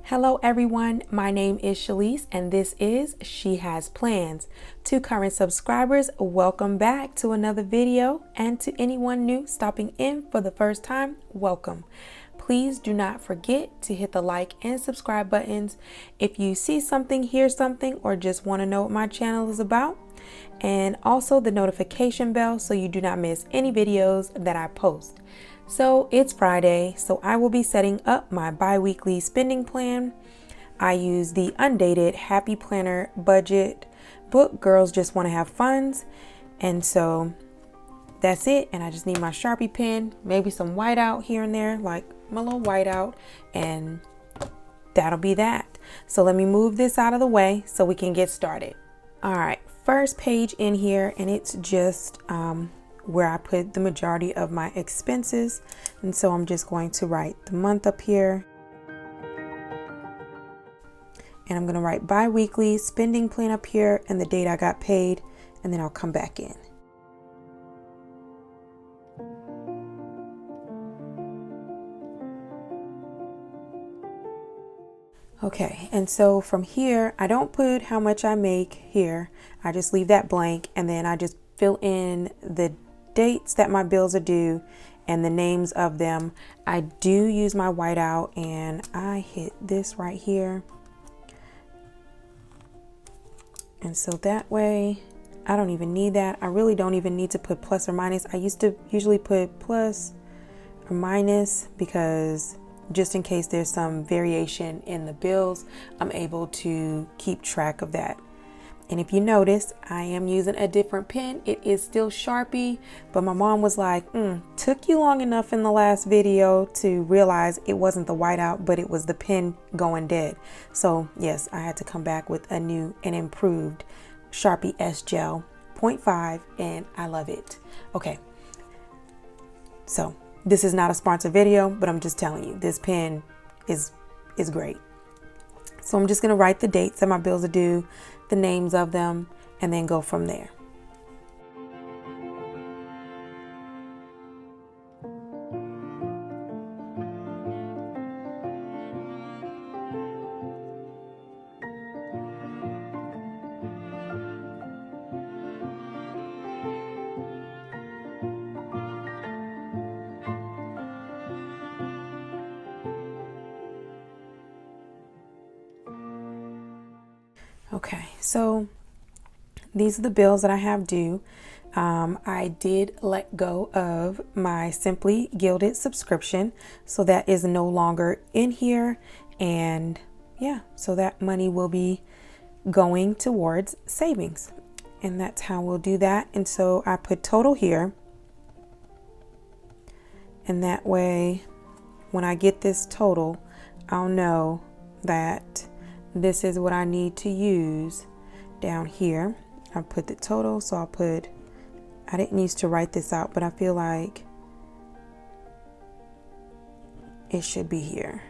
Hello everyone, my name is Shalise and this is She Has Plans. To current subscribers, welcome back to another video, and to anyone new stopping in for the first time, welcome. Please do not forget to hit the like and subscribe buttons if you see something, hear something, or just want to know what my channel is about, and also the notification bell so you do not miss any videos that I post. So it's Friday, so I will be setting up my bi-weekly spending plan. I use the undated Happy Planner budget book, Girls Just Want to Have Funds. And so that's it. And I just need my Sharpie pen, maybe some whiteout here and there, like my little whiteout, and that'll be that. So let me move this out of the way so we can get started. All right, first page in here, and it's just where I put the majority of my expenses. And so I'm just going to write the month up here. And I'm going to write bi-weekly spending plan up here and the date I got paid, and then I'll come back in. Okay, and so from here, I don't put how much I make here. I just leave that blank, and then I just fill in the dates that my bills are due and the names of them. I do use my whiteout, and I hit this right here. And so that way, I don't even need that. I really don't even need to put plus or minus. I used to usually put plus or minus because just in case there's some variation in the bills, I'm able to keep track of that. And if you notice, I am using a different pen. It is still Sharpie, but my mom was like, took you long enough in the last video to realize it wasn't the whiteout, but it was the pen going dead. So yes, I had to come back with a new and improved Sharpie S Gel 0.5, and I love it. Okay, so this is not a sponsored video, but I'm just telling you, this pen is great. So I'm just gonna write the dates that my bills are due, the names of them, and then go from there. Okay, so these are the bills that I have due. I did let go of my Simply Gilded subscription, so that is no longer in here. And yeah, so that money will be going towards savings, and that's how we'll do that. And so I put total here, and that way when I get this total, I'll know that this is what I need to use down here. I put the total, so I'll put, I didn't used to write this out, but I feel like it should be here.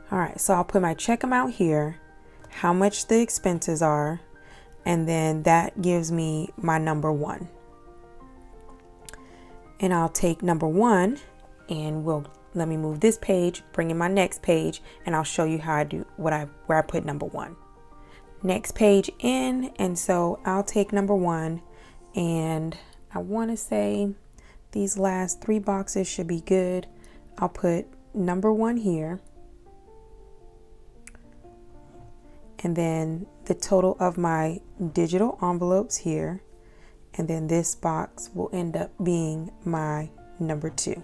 All right, so I'll put my check amount here, how much the expenses are, and then that gives me my number one. And I'll take number one, and let me move this page, bring in my next page, and I'll show you how I do where I put number one. Next page in, and so I'll take number one, and I want to say these last three boxes should be good. I'll put number one here, and then the total of my digital envelopes here. And then this box will end up being my number two.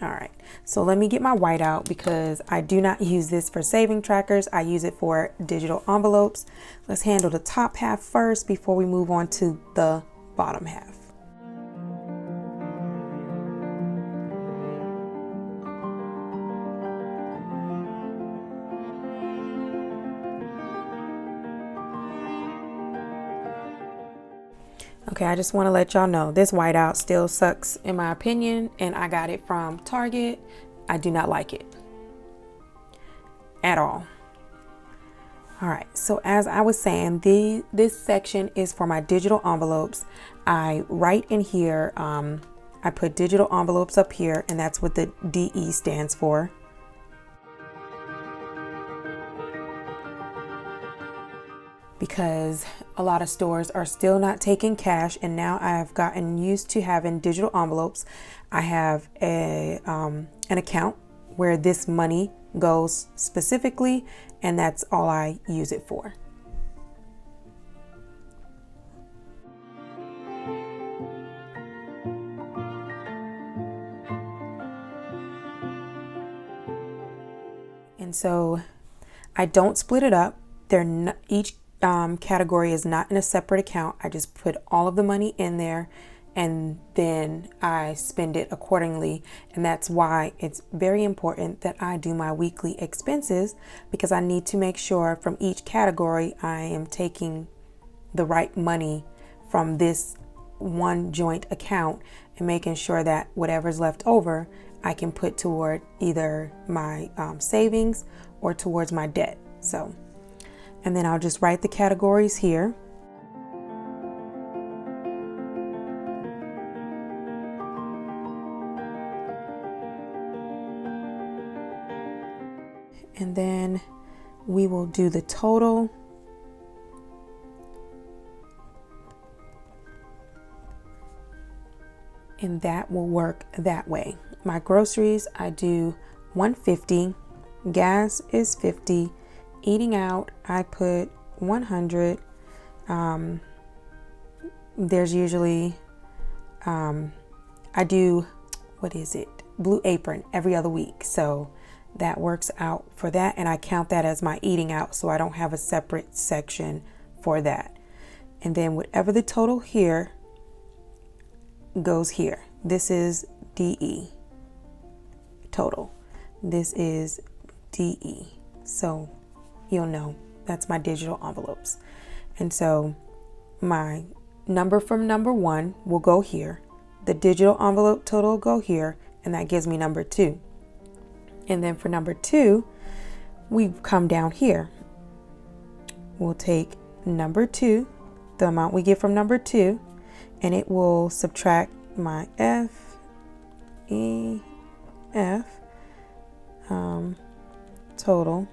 All right, so let me get my whiteout because I do not use this for saving trackers. I use it for digital envelopes. Let's handle the top half first before we move on to the bottom half. Okay, I just want to let y'all know this whiteout still sucks in my opinion, and I got it from Target. I do not like it at all. All right, so as I was saying, this section is for my digital envelopes. I write in here, I put digital envelopes up here, and that's what the DE stands for. Because a lot of stores are still not taking cash, and now I've gotten used to having digital envelopes. I have an account where this money goes specifically, and that's all I use it for. And so I don't split it up. They're not, each category is not in a separate account. I just put all of the money in there, and then I spend it accordingly. And that's why it's very important that I do my weekly expenses, because I need to make sure from each category I am taking the right money from this one joint account, and making sure that whatever's left over I can put toward either my savings or towards my debt. So, and then I'll just write the categories here. And then we will do the total. And that will work that way. My groceries, I do $150. Gas is $50. Eating out, I put $100. There's usually, I do, what is it? Blue Apron every other week. So that works out for that. And I count that as my eating out, so I don't have a separate section for that. And then whatever the total here goes here. This is DE total. This is DE. So you'll know that's my digital envelopes. And so my number from number 1 will go here. The digital envelope total will go here, and that gives me number 2. And then for number 2, we come down here. We'll take number 2, the amount we get from number 2, and it will subtract my total,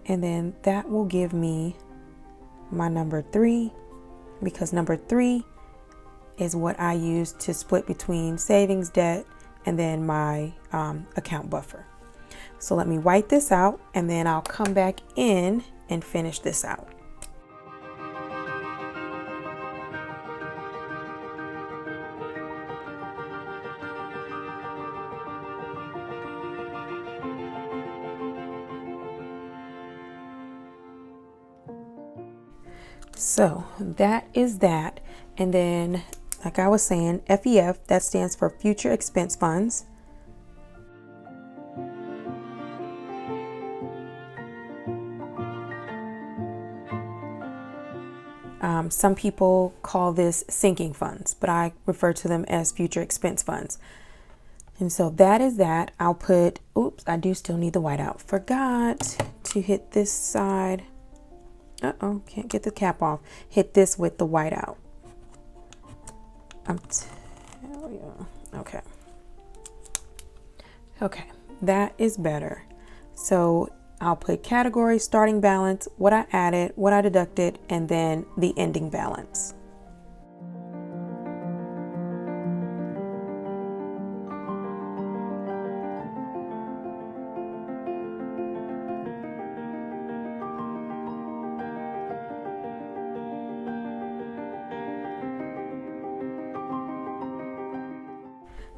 and then that will give me my number 3, because number 3 is what I use to split between savings, debt, and then my account buffer. So let me write this out, and then I'll come back in and finish this out. So that is that. And then, like I was saying, FEF, that stands for future expense funds. Some people call this sinking funds, but I refer to them as future expense funds. And so that is that. I'll put, oops, I do still need the whiteout. Forgot to hit this side. Uh-oh, can't get the cap off. Hit this with the whiteout. I'm telling you. Okay. Okay, that is better. So I'll put category, starting balance, what I added, what I deducted, and then the ending balance.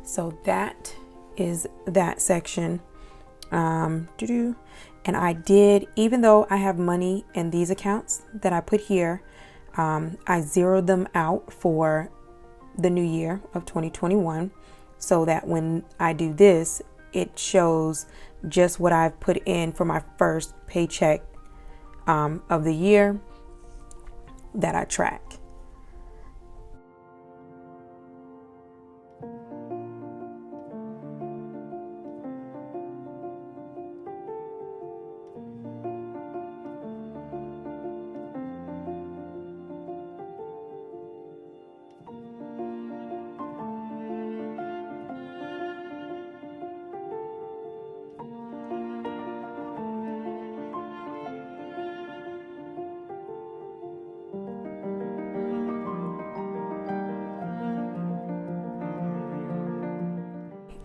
So that is that section. And I did, even though I have money in these accounts that I put here, I zeroed them out for the new year of 2021, so that when I do this, it shows just what I've put in for my first paycheck of the year that I track.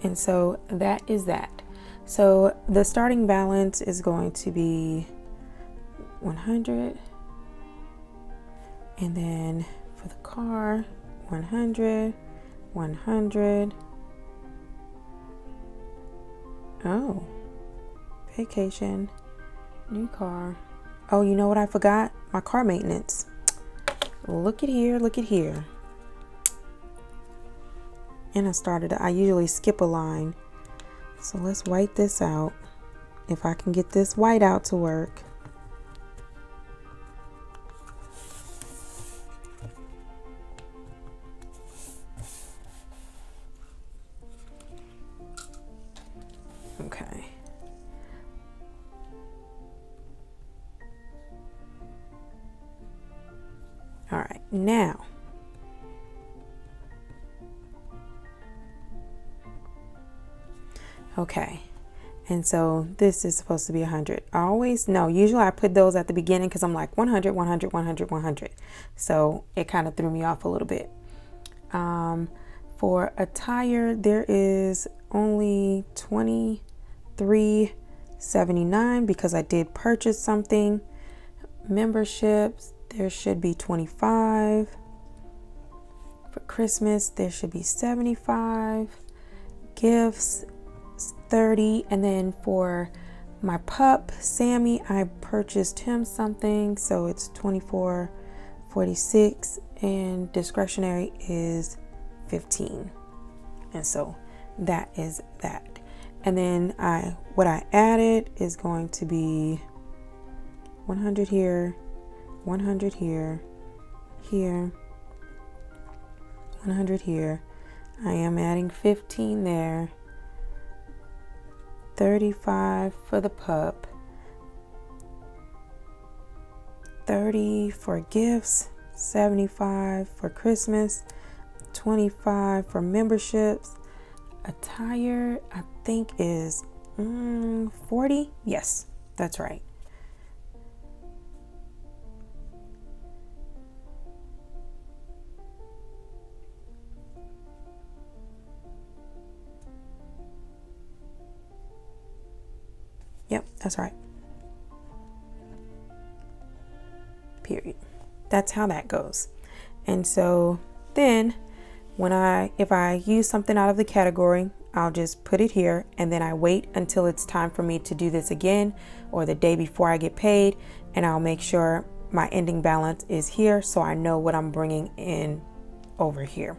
And so that is that. So the starting balance is going to be 100. And then for the car, 100, 100. Oh, vacation, new car. Oh, you know what I forgot? My car maintenance. Look at here, look at here. And I usually skip a line. So let's white this out. If I can get this white out to work. Okay. All right, now. Okay, and so this is supposed to be 100. Usually I put those at the beginning because I'm like 100, 100, 100, 100. So it kind of threw me off a little bit. For attire, there is only $23.79 because I did purchase something. Memberships, there should be 25. For Christmas, there should be 75. Gifts, 30. And then for my pup Sammy, I purchased him something, so it's $24.46, and discretionary is 15. And so that is that. And then what I added is going to be 100 here, 100 here, 100 here. I am adding 15 there. 35 for the pup, 30 for gifts, 75 for Christmas, 25 for memberships. Attire, I think, is 40. Yes, that's right. Yep, that's right. Period. That's how that goes. And so then if I use something out of the category, I'll just put it here, and then I wait until it's time for me to do this again, or the day before I get paid, and I'll make sure my ending balance is here so I know what I'm bringing in over here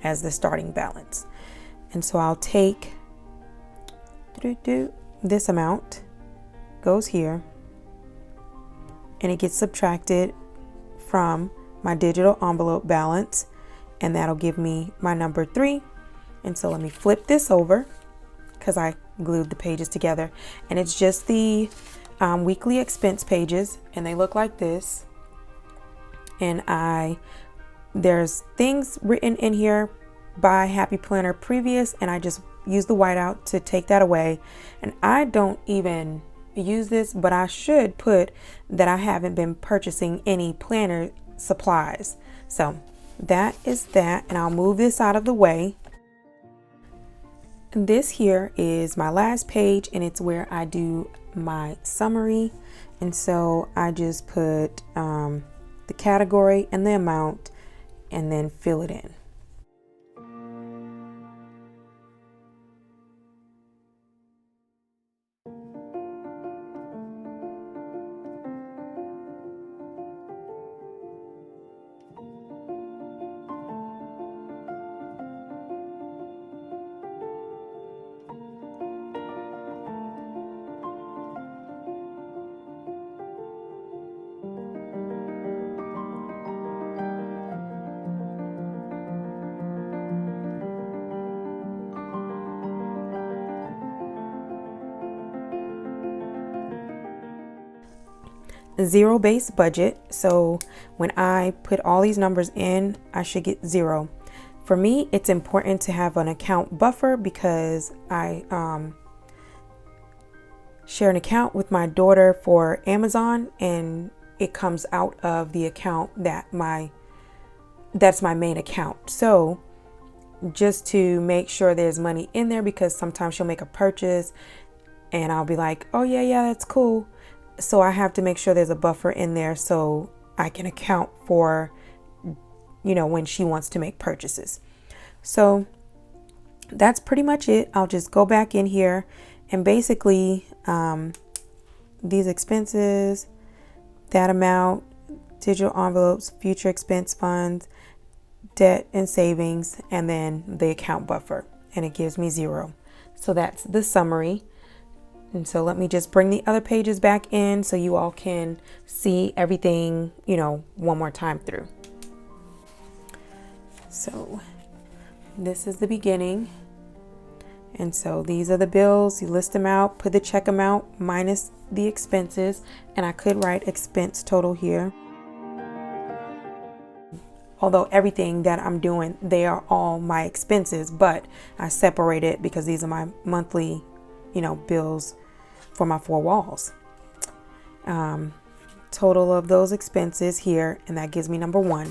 as the starting balance. And so I'll take this amount, goes here, and it gets subtracted from my digital envelope balance, and that'll give me my number 3. And so let me flip this over because I glued the pages together, and it's just the weekly expense pages, and they look like this. And there's things written in here by Happy Planner previous, and I just use the whiteout to take that away. And I don't even use this, but I should put that I haven't been purchasing any planner supplies. So that is that, and I'll move this out of the way. This here is my last page, and it's where I do my summary. And so I just put the category and the amount, and then fill it in. Zero-based budget. So when I put all these numbers in, I should get 0. For me, it's important to have an account buffer because I share an account with my daughter for Amazon, and it comes out of the account that's my main account. So just to make sure there's money in there, because sometimes she'll make a purchase and I'll be like, oh yeah, that's cool. So I have to make sure there's a buffer in there so I can account for, when she wants to make purchases. So that's pretty much it. I'll just go back in here and basically these expenses, that amount, digital envelopes, future expense funds, debt and savings, and then the account buffer, and it gives me 0. So that's the summary. And so let me just bring the other pages back in so you all can see everything, one more time through. So this is the beginning. And so these are the bills. You list them out, put the check amount minus the expenses, and I could write expense total here. Although everything that I'm doing, they are all my expenses, but I separate it because these are my monthly, bills for my 4 walls. Total of those expenses here, and that gives me number 1.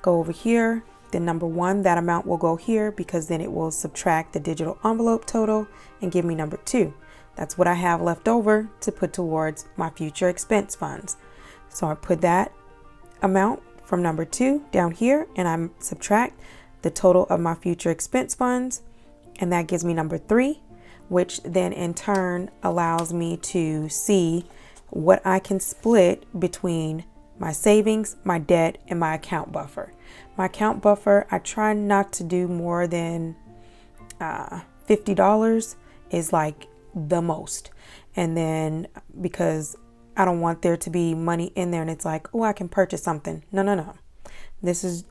Go over here, then number 1, that amount will go here because then it will subtract the digital envelope total and give me number 2. That's what I have left over to put towards my future expense funds. So I put that amount from number 2 down here, and I subtract the total of my future expense funds, and that gives me number 3, which then in turn allows me to see what I can split between my savings, my debt, and my account buffer. My account buffer, I try not to do more than $50 is like the most. And then because I don't want there to be money in there and it's like, oh, I can purchase something. No. This is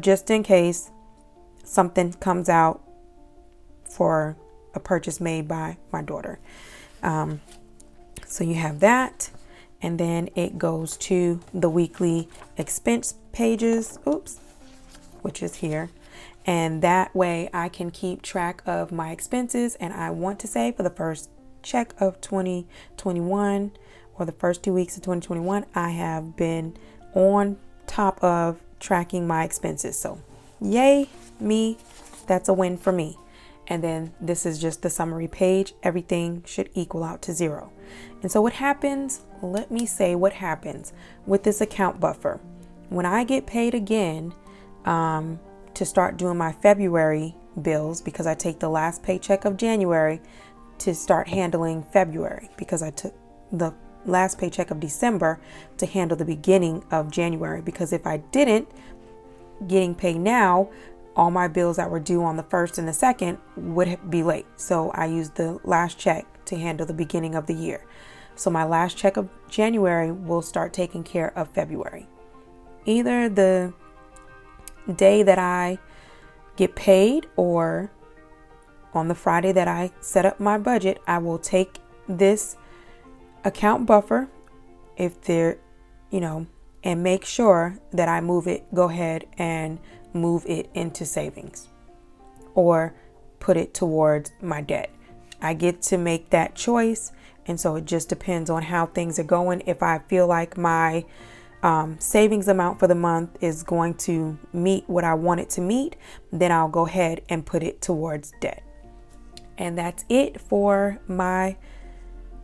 just in case something comes out for a purchase made by my daughter. So you have that. And then it goes to the weekly expense pages, which is here. And that way I can keep track of my expenses. And I want to say for the first check of 2021 or the first 2 weeks of 2021, I have been on top of tracking my expenses. So yay me, that's a win for me. And then this is just the summary page. Everything should equal out to 0. And so what happens, let me say what happens with this account buffer. When I get paid again to start doing my February bills, because I take the last paycheck of January to start handling February, because I took the last paycheck of December to handle the beginning of January, because if I didn't, getting paid now, all my bills that were due on the 1st and the 2nd would be late. So I used the last check to handle the beginning of the year. So my last check of January will start taking care of February. Either the day that I get paid or on the Friday that I set up my budget, I will take this account buffer if they're, and make sure that I go ahead and move it into savings or put it towards my debt. I get to make that choice. And so it just depends on how things are going. If I feel like my savings amount for the month is going to meet what I want it to meet, then I'll go ahead and put it towards debt. And that's it for my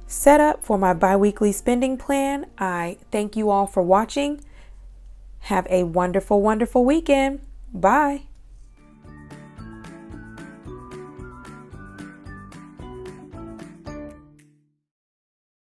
setup for my bi-weekly spending plan. I thank you all for watching. Have a wonderful, wonderful weekend. Bye.